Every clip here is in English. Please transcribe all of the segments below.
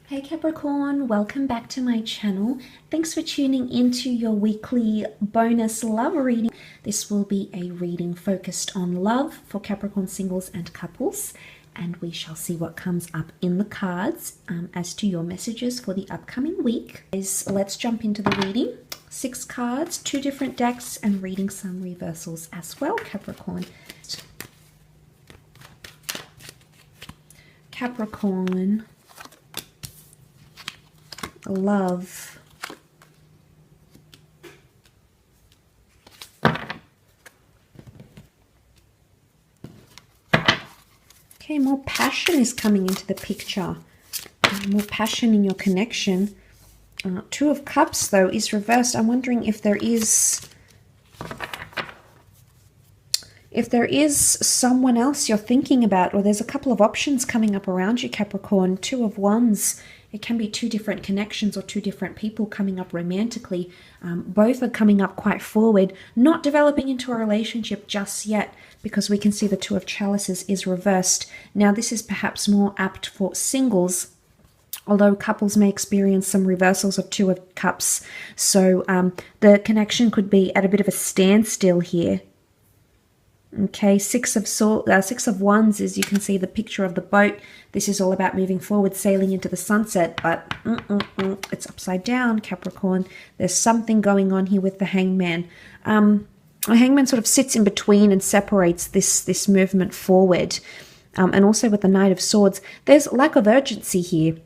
Hey Capricorn, welcome back to my channel. Thanks for tuning into your weekly bonus love reading. This will be a reading focused on love for Capricorn singles and couples, and we shall see what comes up in the cards as to your messages for the upcoming week. Let's jump into the reading. 6 cards, 2 different decks, and reading some reversals as well, Capricorn. Capricorn. Love. Okay, more passion is coming into the picture. More passion in your connection. 2 of Cups, though, is reversed. I'm wondering if there is someone else you're thinking about, or there's a couple of options coming up around you, Capricorn. 2 of Wands. It can be 2 different connections or 2 different people coming up romantically. Both are coming up quite forward, not developing into a relationship just yet, because we can see the 2 of Chalices is reversed. Now, this is perhaps more apt for singles, although couples may experience some reversals of 2 of Cups. So the connection could be at a bit of a standstill here. Okay, 6 of Wands is, you can see the picture of the boat. This is all about moving forward, sailing into the sunset, but it's upside down, Capricorn. There's something going on here with the Hangman. The Hangman sort of sits in between and separates this movement forward. And also with the Knight of Swords, there's lack of urgency here.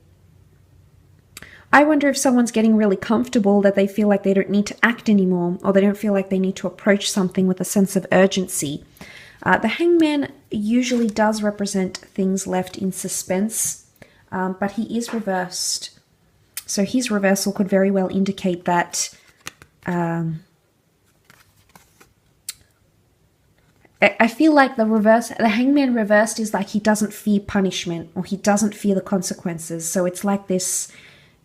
I wonder if someone's getting really comfortable that they feel like they don't need to act anymore, or they don't feel like they need to approach something with a sense of urgency. The Hangman usually does represent things left in suspense, but he is reversed. So his reversal could very well indicate that I feel like the Hangman reversed is like he doesn't fear punishment, or he doesn't fear the consequences. So it's like this,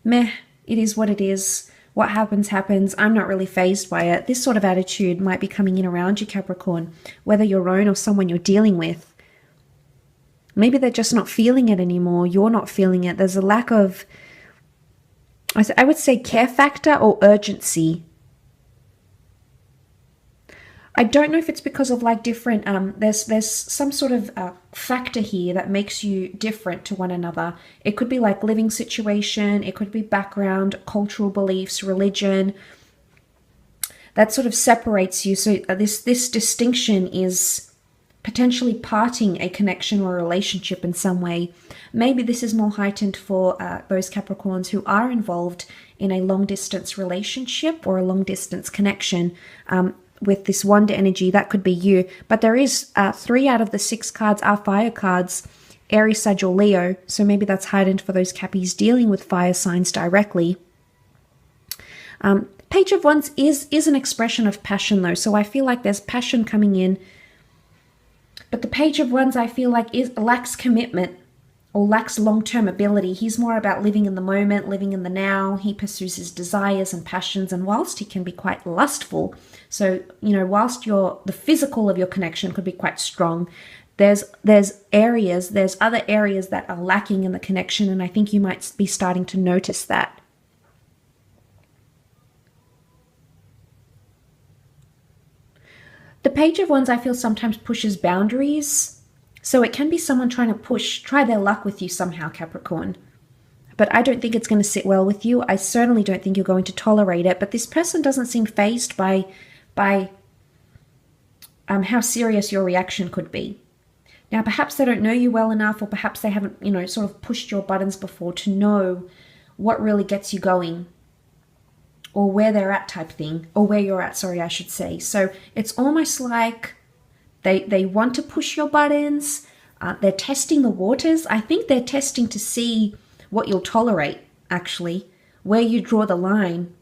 meh, it is what it is. What happens, happens. I'm not really fazed by it. This sort of attitude might be coming in around you, Capricorn, whether your own or someone you're dealing with. Maybe they're just not feeling it anymore. You're not feeling it. There's a lack of, I would say, care factor or urgency. I don't know if it's because of like different, there's some sort of factor here that makes you different to one another. It could be like living situation, it could be background, cultural beliefs, religion. That sort of separates you. So this distinction is potentially parting a connection or a relationship in some way. Maybe this is more heightened for those Capricorns who are involved in a long distance relationship or a long distance connection. With this Wanda energy, that could be you. But there is 3 out of the 6 cards are fire cards, Aries, Sag, or Leo. So maybe that's heightened for those Cappies dealing with fire signs directly. Page of Wands is an expression of passion, though. So I feel like there's passion coming in. But the Page of Wands, I feel like, lacks commitment or lacks long-term ability. He's more about living in the moment, living in the now. He pursues his desires and passions, and whilst he can be quite lustful, so, you know, whilst the physical of your connection could be quite strong, there's other areas that are lacking in the connection, and I think you might be starting to notice that. The Page of Wands, I feel, sometimes pushes boundaries. So it can be someone trying to try their luck with you somehow, Capricorn. But I don't think it's going to sit well with you. I certainly don't think you're going to tolerate it. But this person doesn't seem fazed by how serious your reaction could be. Now, perhaps they don't know you well enough, or perhaps they haven't, sort of pushed your buttons before to know what really gets you going, or where they're at type thing, or where you're at, sorry, I should say. So it's almost like They want to push your buttons. They're testing the waters. I think they're testing to see what you'll tolerate, actually, where you draw the line.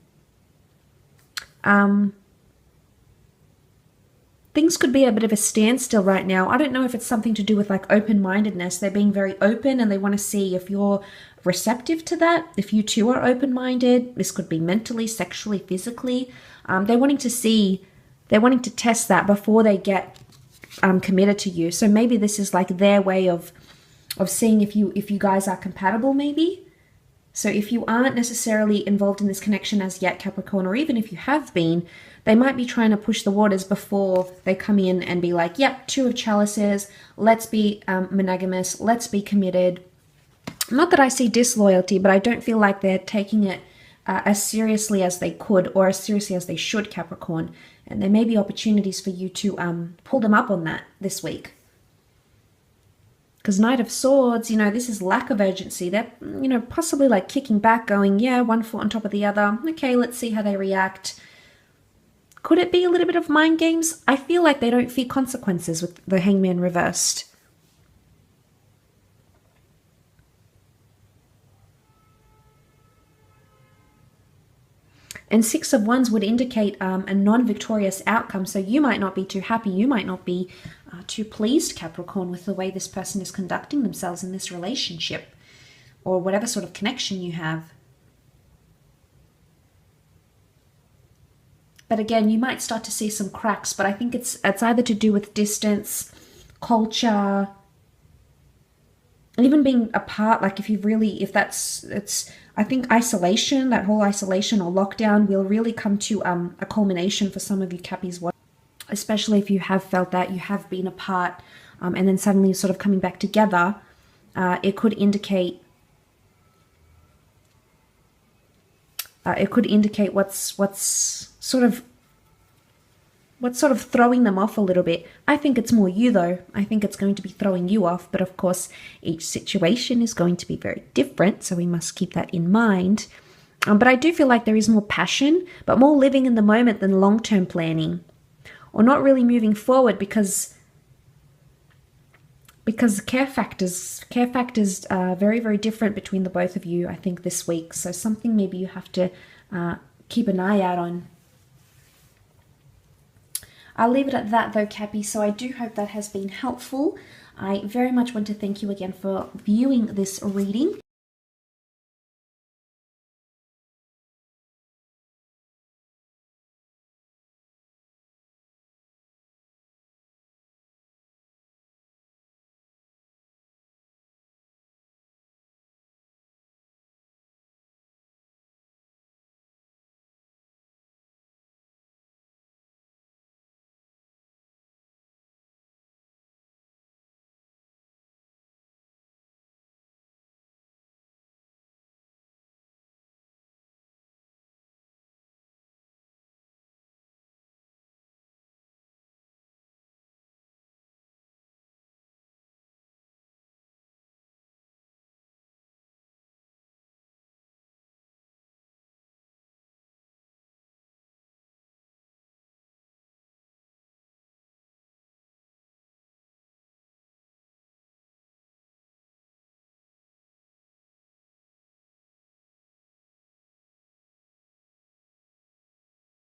Things could be a bit of a standstill right now. I don't know if it's something to do with like open-mindedness. They're being very open, and they want to see if you're receptive to that. If you too are open-minded, this could be mentally, sexually, physically. They're wanting to test that before they get committed to you. So maybe this is like their way of seeing if you guys are compatible, maybe. So if you aren't necessarily involved in this connection as yet, Capricorn, or even if you have been, they might be trying to push the waters before they come in and be like, yep, Two of Chalices, let's be monogamous, let's be committed. Not that I see disloyalty, but I don't feel like they're taking it as seriously as they could or as seriously as they should, Capricorn. And there may be opportunities for you to pull them up on that this week. Because Knight of Swords, you know, this is lack of urgency. They're, you know, possibly like kicking back, going, yeah, one foot on top of the other. Okay, let's see how they react. Could it be a little bit of mind games? I feel like they don't fear consequences with the Hangman reversed. And Six of Wands would indicate a non-victorious outcome. So you might not be too happy. You might not be too pleased, Capricorn, with the way this person is conducting themselves in this relationship or whatever sort of connection you have. But again, you might start to see some cracks, but I think it's either to do with distance, culture, even being apart. Like if I think isolation, that whole isolation or lockdown will really come to a culmination for some of you Cappies, especially if you have felt that you have been apart and then suddenly sort of coming back together. It could indicate what's sort of throwing them off a little bit. I think it's more you though. I think it's going to be throwing you off, but of course each situation is going to be very different, so we must keep that in mind. But I do feel like there is more passion, but more living in the moment than long-term planning, or not really moving forward because care factors are very, very different between the both of you, I think, this week. So something maybe you have to keep an eye out on. I'll leave it at that though, Cappy. So I do hope that has been helpful. I very much want to thank you again for viewing this reading.